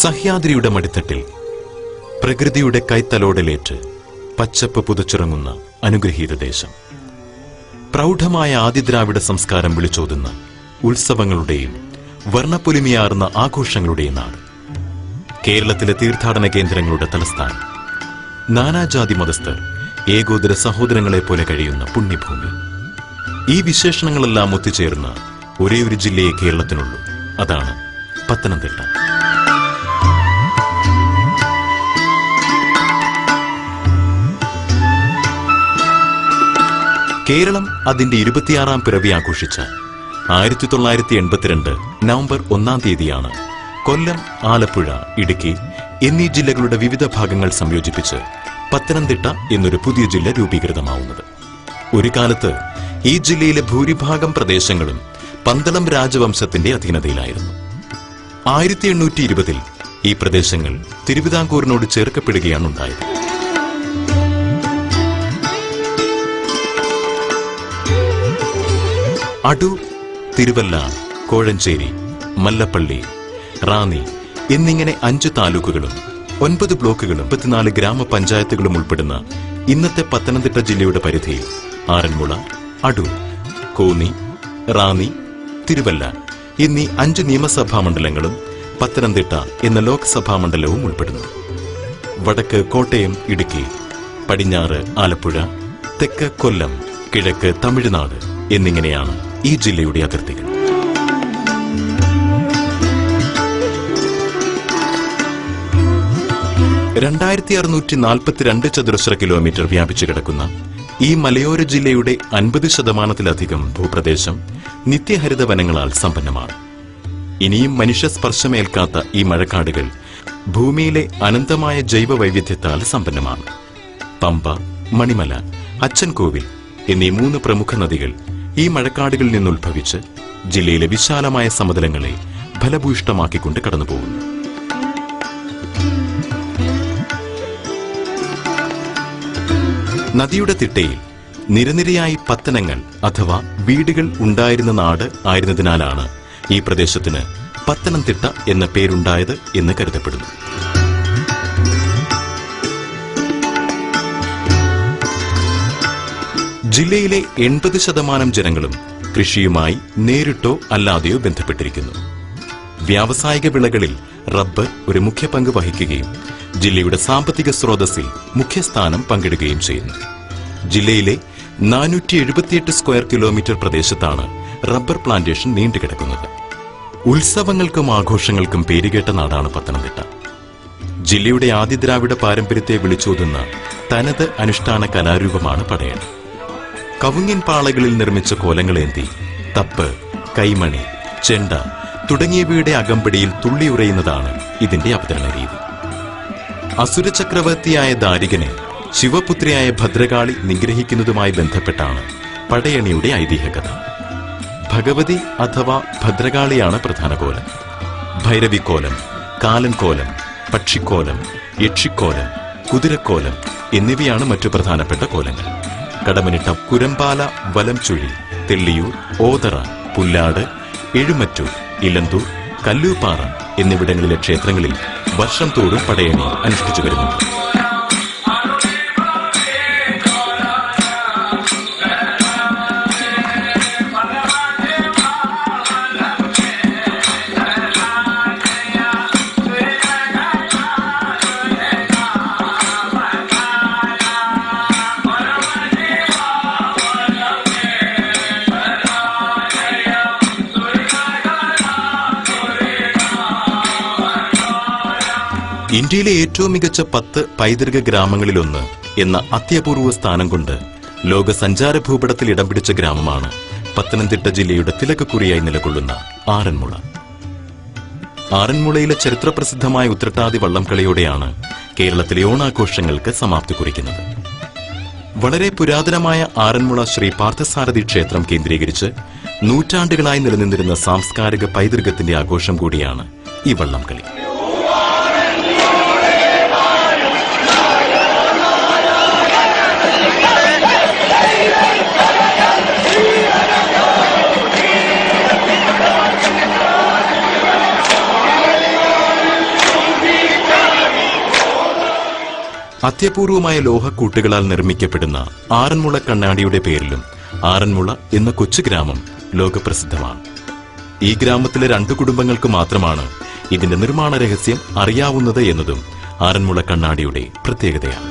സഹ്യാദ്രിയുടെ മടിത്തട്ടിൽ പ്രകൃതിയുടെ കൈത്തലോടലേറ്റ് പച്ചപ്പ് പുതച്ചിറങ്ങുന്ന അനുഗ്രഹീത ദേശം. പ്രൗഢമായ ആദിദ്രാവിഡ സംസ്കാരം വിളിച്ചോതുന്ന ഉത്സവങ്ങളുടെയും വർണ്ണപ്പൊലിമയാർന്ന ആഘോഷങ്ങളുടെയും നാട്. കേരളത്തിലെ തീർത്ഥാടന കേന്ദ്രങ്ങളുടെ തലസ്ഥാനം. നാനാജാതി മതസ്ഥർ ഏകോദര സഹോദരങ്ങളെ പോലെ കഴിയുന്ന പുണ്യഭൂമി. ഈ വിശേഷണങ്ങളെല്ലാം ഒത്തുചേർന്ന ഒരേ ഒരു ജില്ലയെ കേരളത്തിനുള്ളൂ. അതാണ് പത്തനംതിട്ട. കേരളം അതിന്റെ 26ാം പിറവി ആഘോഷിച്ച 1982 നവംബർ 1-ാം തീയതിയാണ് കൊല്ലം, ആലപ്പുഴ, ഇടുക്കി എന്നീ ജില്ലകളുടെ വിവിധ ഭാഗങ്ങൾ സംയോജിപ്പിച്ച് പത്തനംതിട്ട എന്നൊരു പുതിയ ജില്ല രൂപീകൃതമാവുന്നത്. ഒരു കാലത്ത് ഈ ജില്ലയിലെ ഭൂരിഭാഗം പ്രദേശങ്ങളും പന്തളം രാജവംശത്തിന്റെ അധീനതയിലായിരുന്നു. 1820 ഈ പ്രദേശങ്ങൾ തിരുവിതാംകൂറിനോട് ചേർക്കപ്പെടുകയാണ് ഉണ്ടായത്. അടൂർ, തിരുവല്ല, കോഴഞ്ചേരി, മല്ലപ്പള്ളി, റാന്നി എന്നിങ്ങനെ 5 താലൂക്കുകളും 9 ബ്ലോക്കുകളും 34 ഗ്രാമപഞ്ചായത്തുകളും ഉൾപ്പെടുന്ന ഇന്നത്തെ പത്തനംതിട്ട ജില്ലയുടെ പരിധിയിൽ ആറന്മുള, അടൂർ, കോന്നി, റാന്നി, തിരുവല്ല എന്നീ 5 നിയമസഭാ മണ്ഡലങ്ങളും പത്തനംതിട്ട എന്ന ലോക്സഭാ മണ്ഡലവും ഉൾപ്പെടുന്നു. വടക്ക് കോട്ടയം, ഇടുക്കി, പടിഞ്ഞാറ് ആലപ്പുഴ, തെക്ക് കൊല്ലം, കിഴക്ക് തമിഴ്നാട് എന്നിങ്ങനെയാണ് ഈ ജില്ലയുടെ അതിർത്തികൾ. (2642 ചതുരശ്ര കിലോമീറ്റർ വ്യാപിച്ചു കിടക്കുന്ന ഈ മലയോര ജില്ലയുടെ 50%-ലധികം ഭൂപ്രദേശം നിത്യഹരിത വനങ്ങളാൽ സമ്പന്നമാണ്. ഇനിയും മനുഷ്യസ്പർശമേൽക്കാത്ത ഈ മഴക്കാടുകൾ ഭൂമിയിലെ അനന്തമായ ജൈവ വൈവിധ്യത്താൽ സമ്പന്നമാണ്. പമ്പ, മണിമല, അച്ചൻകോവിൽ എന്നീ 3 പ്രമുഖ നദികൾ ഈ മഴക്കാടുകളിൽ നിന്നുത്ഭവിച്ച് ജില്ലയിലെ വിശാലമായ സമതലങ്ങളെ ഫലഭൂയിഷ്ടമാക്കിക്കൊണ്ട് കടന്നുപോകുന്നു. നദിയുടെ തിട്ടയിൽ നിരനിരയായി പത്തനങ്ങൾ അഥവാ വീടുകൾ ഉണ്ടായിരുന്ന നാട് ആയിരുന്നതിനാലാണ് ഈ പ്രദേശത്തിന് പത്തനംതിട്ട എന്ന പേരുണ്ടായത് എന്ന് കരുതപ്പെടുന്നു. ജില്ലയിലെ 80% ജനങ്ങളും കൃഷിയുമായി നേരിട്ടോ അല്ലാതെയോ ബന്ധപ്പെട്ടിരിക്കുന്നു. വ്യാവസായിക വിളകളിൽ റബ്ബർ ഒരു മുഖ്യ പങ്ക് വഹിക്കുകയും ജില്ലയുടെ സാമ്പത്തിക സ്രോതസ്സിൽ മുഖ്യസ്ഥാനം പങ്കിടുകയും ചെയ്യുന്നു. ജില്ലയിലെ 478 സ്ക്വയർ കിലോമീറ്റർ പ്രദേശത്താണ് റബ്ബർ പ്ലാന്റേഷൻ നീണ്ടുകിടക്കുന്നത്. ഉത്സവങ്ങൾക്കും ആഘോഷങ്ങൾക്കും പേരുകേട്ട നാടാണ് പത്തനംതിട്ട. ജില്ലയുടെ ആദിദ്രാവിഡ പാരമ്പര്യത്തെ വിളിച്ചോതുന്ന തനത് അനുഷ്ഠാന കലാരൂപമാണ് പടയണി. കവുങ്ങിൻ പാളകളിൽ നിർമ്മിച്ച കോലങ്ങളേന്തി തപ്പ്, കൈമണി, ചെണ്ട തുടങ്ങിയവയുടെ അകമ്പടിയിൽ തുള്ളിയുറയുന്നതാണ് ഇതിന്റെ അവതരണ രീതി. അസുരചക്രവർത്തിയായ ദാരികനെ ശിവപുത്രിയായ ഭദ്രകാളി നിഗ്രഹിക്കുന്നതുമായി ബന്ധപ്പെട്ടാണ് പടയണിയുടെ ഐതിഹ്യകഥ. ഭഗവതി അഥവാ ഭദ്രകാളിയാണ് പ്രധാന കോലം. ഭൈരവിക്കോലം, കാലൻകോലം, പക്ഷിക്കോലം, യക്ഷിക്കോലം, കുതിരക്കോലം എന്നിവയാണ് മറ്റു പ്രധാനപ്പെട്ട കോലങ്ങൾ. കടമനിട്ട, കുരമ്പാല, വലംചുഴി, തെള്ളിയൂർ, ഓതറ, പുല്ലാട്, എഴുമറ്റൂർ, ഇലന്തൂർ, കല്ലൂപ്പാറ എന്നിവിടങ്ങളിലെ ക്ഷേത്രങ്ങളിൽ വർഷം തോറും പടയണി അനുഷ്ഠിച്ചു വരുന്നു. ഇന്ത്യയിലെ ഏറ്റവും മികച്ച 10 പൈതൃക ഗ്രാമങ്ങളിലൊന്ന് എന്ന അത്യപൂർവ സ്ഥാനം കൊണ്ട് ലോക സഞ്ചാര ഭൂപടത്തിൽ ഇടം പിടിച്ച ഗ്രാമമാണ് പത്തനംതിട്ട ജില്ലയുടെ തിലകക്കുറിയായി നിലകൊള്ളുന്ന ആറന്മുള. ആറന്മുളയിലെ ചരിത്രപ്രസിദ്ധമായ ഉത്രട്ടാതി വള്ളംകളിയോടെയാണ് കേരളത്തിലെ ഓണാഘോഷങ്ങൾക്ക് സമാപ്തി കുറിക്കുന്നത്. വളരെ പുരാതനമായ ആറന്മുള ശ്രീ പാർത്ഥസാരഥി ക്ഷേത്രം കേന്ദ്രീകരിച്ച് നൂറ്റാണ്ടുകളായി നിലനിന്നിരുന്ന സാംസ്കാരിക പൈതൃകത്തിന്റെ ആഘോഷം കൂടിയാണ് ഈ വള്ളംകളി. അത്യപൂർവമായ ലോഹക്കൂട്ടുകളാൽ നിർമ്മിക്കപ്പെടുന്ന ആറന്മുള കണ്ണാടിയുടെ പേരിലും ആറന്മുള എന്ന കൊച്ചു ഗ്രാമം ലോകപ്രസിദ്ധമാണ്. ഈ ഗ്രാമത്തിലെ 2 കുടുംബങ്ങൾക്ക് മാത്രമാണ് ഇതിന്റെ നിർമ്മാണ രഹസ്യം അറിയാവുന്നത് എന്നതും ആറന്മുള കണ്ണാടിയുടെ പ്രത്യേകതയാണ്.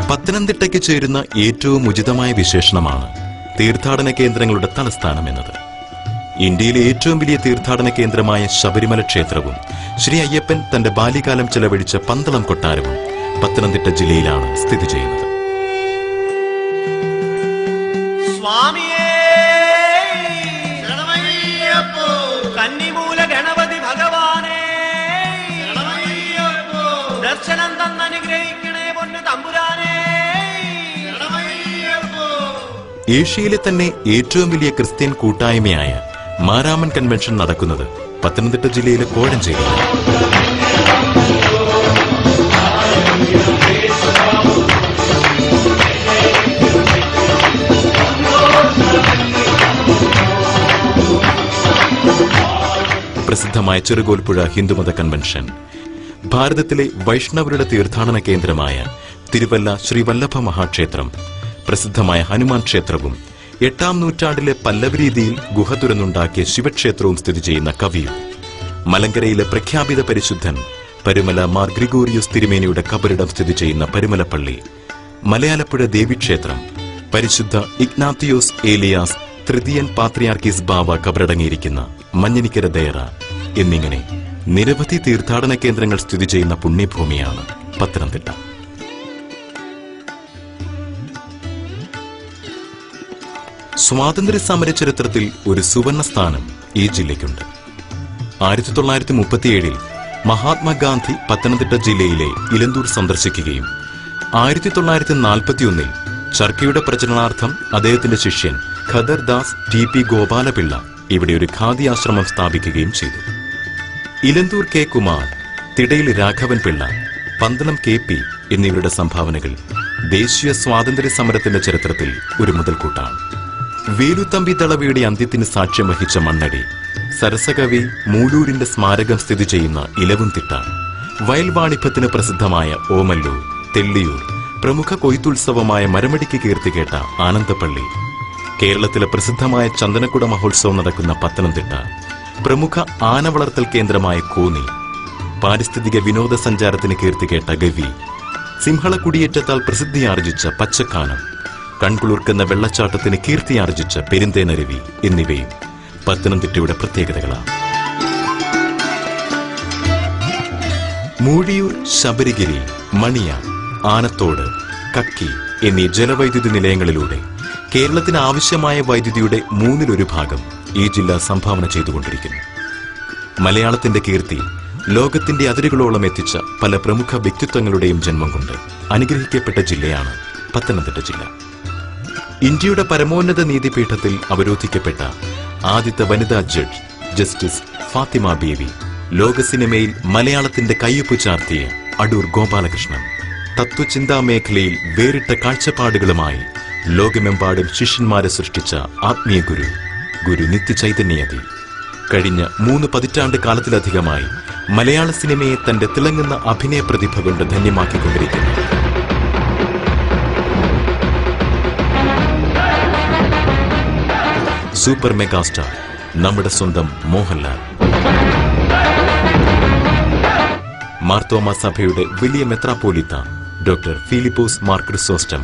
പത്തനംതിട്ടയ്ക്ക് ചേരുന്ന ഏറ്റവും ഉചിതമായ വിശേഷണമാണ് തീർത്ഥാടന കേന്ദ്രങ്ങളുടെ തലസ്ഥാനം എന്നത്. ഇന്ത്യയിലെ ഏറ്റവും വലിയ തീർത്ഥാടന കേന്ദ്രമായ ശബരിമല ക്ഷേത്രവും ശ്രീ അയ്യപ്പൻ തന്റെ ബാല്യകാലം ചെലവഴിച്ച പന്തളം കൊട്ടാരവും പത്തനംതിട്ട ജില്ലയിലാണ് സ്ഥിതി ചെയ്യുന്നത്. ഗണപതി ഭഗവാനെ ദർശനം തന്നനുഗ്രഹിക്കണേ പൊന്നു തമ്പുരാനെ. ഏഷ്യയിലെ തന്നെ ഏറ്റവും വലിയ ക്രിസ്ത്യൻ കൂട്ടായ്മയായ മാരാമൻ കൺവെൻഷൻ നടക്കുന്നത് പത്തനംതിട്ട ജില്ലയിലെ കോഴഞ്ചേരിയിലാണ്. പ്രസിദ്ധമായ ചെറുകോൽപ്പുഴ ഹിന്ദുമത കൺവെൻഷൻ, ഭാരതത്തിലെ വൈഷ്ണവരുടെ തീർത്ഥാടന കേന്ദ്രമായ തിരുവല്ല ശ്രീവല്ലഭ മഹാക്ഷേത്രം, പ്രസിദ്ധമായ ഹനുമാൻ ക്ഷേത്രവും 8ാം നൂറ്റാണ്ടിലെ പല്ലവ രീതിയിൽ ഗുഹ തുറന്നുണ്ടാക്കിയ ശിവക്ഷേത്രവും സ്ഥിതി ചെയ്യുന്ന കവിയും, മലങ്കരയിലെ പ്രഖ്യാപിത പരിശുദ്ധൻ പരുമല മാർ ഗ്രിഗോറിയോസ് തിരുമേനിയുടെ കബറിടം സ്ഥിതി ചെയ്യുന്ന പരുമലപ്പള്ളി, മലയാലപ്പുഴ ദേവീക്ഷേത്രം, പരിശുദ്ധ ഇഗ്നാത്തിയോസ് ഏലിയാസ് തൃതീയൻ പാത്രിയാർക്കീസ് ബാവ കബറടങ്ങിയിരിക്കുന്ന മഞ്ഞനിക്കര ദേറ എന്നിങ്ങനെ നിരവധി തീർത്ഥാടന കേന്ദ്രങ്ങൾ സ്ഥിതി ചെയ്യുന്ന പുണ്യഭൂമിയാണ് പത്തനംതിട്ട. സ്വാതന്ത്ര്യ സമര ചരിത്രത്തിൽ ഒരു സുവർണ സ്ഥാനം ഈ ജില്ലയ്ക്കുണ്ട്. 1937 മഹാത്മാഗാന്ധി പത്തനംതിട്ട ജില്ലയിലെ ഇലന്തൂർ സന്ദർശിക്കുകയും 1941 ചർക്കയുടെ പ്രചരണാർത്ഥം അദ്ദേഹത്തിന്റെ ശിഷ്യൻ ഖദർ ദാസ് ടി.പി. ഗോപാലപിള്ള ഇവിടെ ഒരു ഖാദി ആശ്രമം സ്ഥാപിക്കുകയും ചെയ്തു. ഇലന്തൂർ കെ. കുമാർ, തിടയിൽ രാഘവൻ പിള്ള, പന്തളം കെ.പി. എന്നിവരുടെ സംഭാവനകൾ ദേശീയ സ്വാതന്ത്ര്യ സമരത്തിന്റെ ചരിത്രത്തിൽ ഒരു മുതൽക്കൂട്ടാണ്. വേലുത്തമ്പി ദളവയുടെ അന്ത്യത്തിന് സാക്ഷ്യം വഹിച്ച മണ്ണടി, സരസകവി മൂലൂരിന്റെ സ്മാരകം സ്ഥിതി ചെയ്യുന്ന ഇലവുംതിട്ട, വയൽവാണിഭത്തിന് പ്രസിദ്ധമായ ഓമല്ലൂർ, തെള്ളിയൂർ, പ്രമുഖ കൊയ്ത്തുത്സവമായ മരമടിക്ക് കീർത്തികേട്ട ആനന്ദപ്പള്ളി, കേരളത്തിലെ പ്രസിദ്ധമായ ചന്ദനക്കുട മഹോത്സവം നടക്കുന്ന പത്തനംതിട്ട, പ്രമുഖ ആന വളർത്തൽ കേന്ദ്രമായ കോന്നി, പാരിസ്ഥിതിക വിനോദസഞ്ചാരത്തിന് കീർത്തികേട്ട ഗവി, സിംഹളക്കുടിയേറ്റത്താൽ പ്രസിദ്ധിയാർജിച്ച പച്ചക്കാനം, കൺകുളിർക്കുന്ന വെള്ളച്ചാട്ടത്തിന് കീർത്തിയാർജിച്ച പെരുന്തേനരുവി എന്നിവയും പത്തനംതിട്ടയുടെ പ്രത്യേകതകളാണ്. മൂഴിയൂർ, ശബരിഗിരി, മണിയാർ, ആനത്തോട്, കക്കി എന്നീ ജലവൈദ്യുതി നിലയങ്ങളിലൂടെ കേരളത്തിന് ആവശ്യമായ വൈദ്യുതിയുടെ 1/3 ഭാഗം ഈ ജില്ല സംഭാവന ചെയ്തുകൊണ്ടിരിക്കുന്നു. മലയാളത്തിന്റെ കീർത്തി ലോകത്തിന്റെ അതിരുകളോളം എത്തിച്ച പല പ്രമുഖ വ്യക്തിത്വങ്ങളുടെയും ജന്മം കൊണ്ട് അനുഗ്രഹിക്കപ്പെട്ട ജില്ലയാണ് പത്തനംതിട്ട ജില്ല. ഇന്ത്യയുടെ പരമോന്നത നീതിപീഠത്തിൽ അവരോധിക്കപ്പെട്ട ആദ്യത്തെ വനിതാ ജഡ്ജ് ജസ്റ്റിസ് ഫാത്തിമ ബീവി, ലോക സിനിമയിൽ മലയാളത്തിന്റെ കയ്യൊപ്പ് ചാർത്തിയ അടൂർ ഗോപാലകൃഷ്ണൻ, തത്വചിന്താ മേഖലയിൽ വേറിട്ട കാഴ്ചപ്പാടുകളുമായി ലോകമെമ്പാടും ശിഷ്യന്മാരെ സൃഷ്ടിച്ച ആത്മീയ ഗുരു നിത്യചൈതന്യയതി, കഴിഞ്ഞ 3 പതിറ്റാണ്ട് കാലത്തിലധികമായി മലയാള സിനിമയെ തന്റെ തിളങ്ങുന്ന അഭിനയ പ്രതിഭ കൊണ്ട് ധന്യമാക്കിക്കൊണ്ടിരിക്കുന്നു. സൂപ്പർ മെഗാസ്റ്റാർ നമ്മുടെ സ്വന്തം മോഹൻലാൽ, മാർത്തോമ സഭയുടെ വലിയ മെത്രാപ്പോലിത്ത ഡോക്ടർ ഫിലിപ്പോസ് മാർ ക്രിസോസ്റ്റം,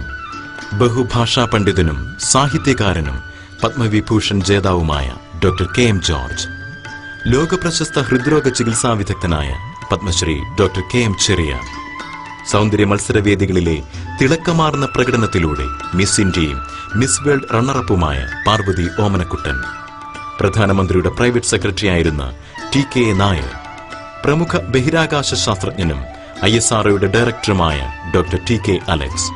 ബഹുഭാഷാ പണ്ഡിതനും സാഹിത്യകാരനും പത്മവിഭൂഷൺ ജേതാവുമായ ഡോക്ടർ കെ.എം. ജോർജ്, ലോകപ്രശസ്ത ഹൃദ്രോഗ ചികിത്സാ വിദഗ്ധനായ പത്മശ്രീ ഡോക്ടർ കെ.എം. ചെറിയാൻ, സൗന്ദര്യ മത്സരവേദികളിലെ തിളക്കമാർന്ന പ്രകടനത്തിലൂടെ മിസ് ഇന്ത്യയും മിസ് വേൾഡ് റണ്ണറപ്പുമായ പാർവതി ഓമനക്കുട്ടൻ, പ്രധാനമന്ത്രിയുടെ പ്രൈവറ്റ് സെക്രട്ടറിയായിരുന്ന ടി.കെ. നായർ, പ്രമുഖ ബഹിരാകാശ ശാസ്ത്രജ്ഞനും ISROയുടെ ഡയറക്ടറുമായ ഡോക്ടർ TK അലക്സ്,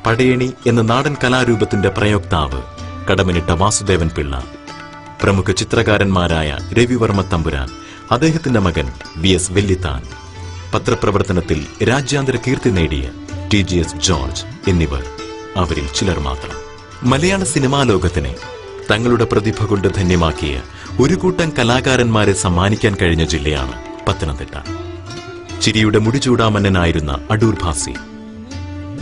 പടയണി എന്ന നാടൻ കലാരൂപത്തിന്റെ പ്രയോക്താവ് കടമനിട്ട വാസുദേവൻ പിള്ള, പ്രമുഖ ചിത്രകാരന്മാരായ രവിവർമ്മ തമ്പുരാൻ, അദ്ദേഹത്തിന്റെ മകൻ VS വെല്ലിത്താൻ, പത്രപ്രവർത്തനത്തിൽ രാജ്യാന്തര കീർത്തി നേടിയ TGS ജോർജ് എന്നിവർ അവരിൽ ചിലർ മാത്രം. മലയാള സിനിമാ ലോകത്തിനെ തങ്ങളുടെ പ്രതിഭ കൊണ്ട് ധന്യമാക്കിയ ഒരു കൂട്ടം കലാകാരന്മാരെ സമ്മാനിക്കാൻ കഴിഞ്ഞ ജില്ലയാണ് പത്തനംതിട്ട. ചിരിയുടെ മുടിചൂടാമന്നനായിരുന്ന അടൂർ ഭാസി,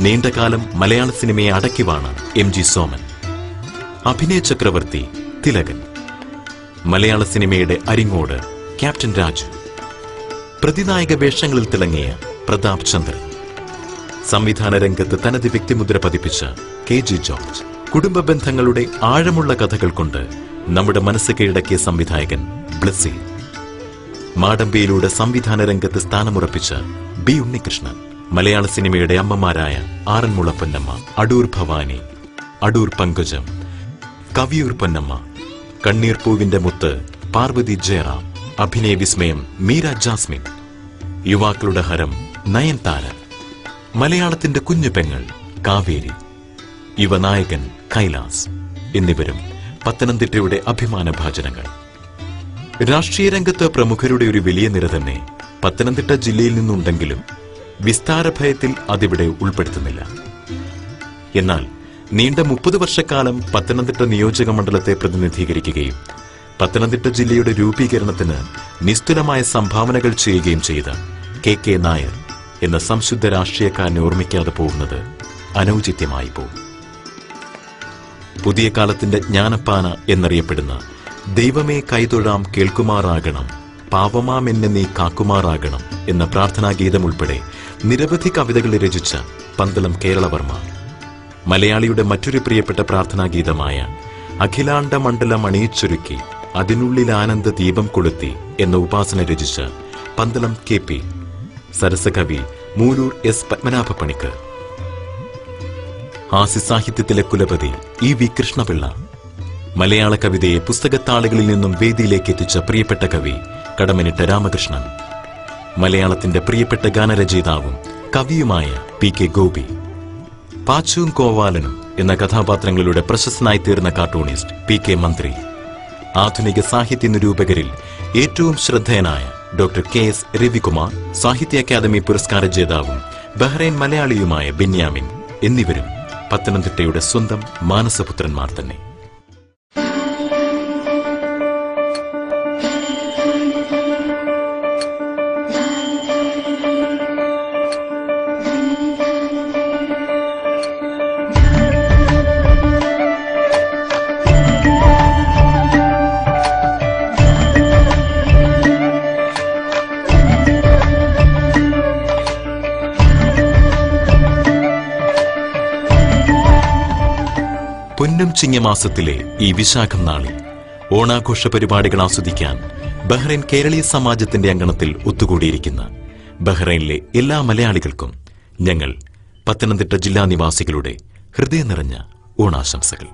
നീണ്ടകാലം മലയാള സിനിമയെ അടക്കിവാണ് MG സോമൻ, അഭിനയ ചക്രവർത്തി തിലകൻ, മലയാള സിനിമയുടെ അരിങ്ങോട് ക്യാപ്റ്റൻ രാജു, പ്രതിനായക വേഷങ്ങളിൽ തിളങ്ങിയ പ്രതാപ് ചന്ദ്രൻ, സംവിധാന രംഗത്ത് തനത് വ്യക്തിമുദ്ര പതിപ്പിച്ച KG ജോർജ്, കുടുംബ ബന്ധങ്ങളുടെ ആഴമുള്ള കഥകൾ കൊണ്ട് നമ്മുടെ മനസ്സ് കീഴടക്കിയ സംവിധായകൻ ബ്ലസ്സി, മാടമ്പിയിലൂടെ സംവിധാന രംഗത്ത് സ്ഥാനമുറപ്പിച്ച B ഉണ്ണികൃഷ്ണൻ, മലയാള സിനിമയുടെ അമ്മമാരായ ആറന്മുള പൊന്നമ്മ, അടൂർ ഭവാനി, അടൂർ പങ്കജം, കവിയൂർ പൊന്നമ്മ, കണ്ണീർ പൂവിന്റെ മുത്ത് പാർവതി ജയറാം, അഭിനയ വിസ്മയം മീര ജാസ്മിൻ, യുവാക്കളുടെ ഹരം നയൻതാര, മലയാളത്തിന്റെ കുഞ്ഞു പെങ്ങൾ കാവേരി, യുവനായകൻ കൈലാസ് എന്നിവരും പത്തനംതിട്ടയുടെ അഭിമാനഭാജനങ്ങൾ. രാഷ്ട്രീയ രംഗത്ത് പ്രമുഖരുടെ ഒരു വലിയ നിര തന്നെ പത്തനംതിട്ട ജില്ലയിൽ നിന്നുണ്ടെങ്കിലും വിസ്താരഭയത്തിൽ അതിവിടെ ഉൾപ്പെടുത്തുന്നില്ല. എന്നാൽ നീണ്ട 30 വർഷക്കാലം പത്തനംതിട്ട നിയോജക മണ്ഡലത്തെ പ്രതിനിധീകരിക്കുകയും പത്തനംതിട്ട ജില്ലയുടെ രൂപീകരണത്തിന് നിസ്തുലമായ സംഭാവനകൾ ചെയ്യുകയും ചെയ്ത KK നായർ എന്ന സംശുദ്ധ രാഷ്ട്രീയക്കാരനെ ഓർമ്മിക്കാതെ പോകുന്നത് അനൗചിത്യമായി പോകും. പുതിയ കാലത്തിന്റെ ജ്ഞാനപ്പാന എന്നറിയപ്പെടുന്ന ദൈവമേ കൈതൊഴാം കേൾക്കുമാറാകണം, പാവമാം എന്നെ നീ കാക്കുമാറാകണം എന്ന പ്രാർത്ഥനാഗീതം ഉൾപ്പെടെ നിരവധി കവിതകൾ രചിച്ച പന്തളം കേരളവർമ്മ, മലയാളിയുടെ മറ്റൊരു പ്രിയപ്പെട്ട പ്രാർത്ഥനാഗീതമായ അഖിലാണ്ട മണ്ഡലം അണിയിച്ചൊരുക്കി അതിനുള്ളിൽ ആനന്ദ ദീപം കൊളുത്തി എന്ന ഉപാസന രചിച്ച Pandalam KP, സരസകവി Mooloor S Padmanabha Panicker, ഹാസ്യസാഹിത്യത്തിലെ കുലപതി EV Krishnapillai, മലയാള കവിതയെ പുസ്തകത്താളുകളിൽ നിന്നും വേദിയിലേക്ക് എത്തിച്ച പ്രിയപ്പെട്ട കവി കടമനിട്ട രാമകൃഷ്ണൻ, മലയാളത്തിന്റെ പ്രിയപ്പെട്ട ഗാനരചയിതാവും കവിയുമായ PK ഗോപി, പാച്ചുവും കോവാലനും എന്ന കഥാപാത്രങ്ങളുടെ പ്രശസ്തനായി തീർന്ന കാർട്ടൂണിസ്റ്റ് PK മന്ത്രി, ആധുനിക സാഹിത്യ നിരൂപകരിൽ ഏറ്റവും ശ്രദ്ധേയനായ ഡോക്ടർ KS രവികുമാർ, സാഹിത്യ അക്കാദമി പുരസ്കാര ജേതാവും ബഹ്റൈൻ മലയാളിയുമായ ബെന്യാമിൻ എന്നിവരും പത്തനംതിട്ടയുടെ സ്വന്തം മാനസപുത്രന്മാർ തന്നെ. പൊന്നും ചിങ്ങമാസത്തിലെ ഈ വിശാഖം നാളിൽ ഓണാഘോഷ പരിപാടികൾ ആസ്വദിക്കാൻ ബഹ്റൈൻ കേരളീയ സമാജത്തിന്റെ അങ്കണത്തിൽ ഒത്തുകൂടിയിരിക്കുന്ന ബഹ്റൈനിലെ എല്ലാ മലയാളികൾക്കും ഞങ്ങൾ പത്തനംതിട്ട ജില്ലാ നിവാസികളുടെ ഹൃദയം നിറഞ്ഞ ഓണാശംസകൾ.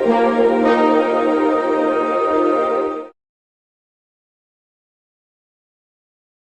Thank you.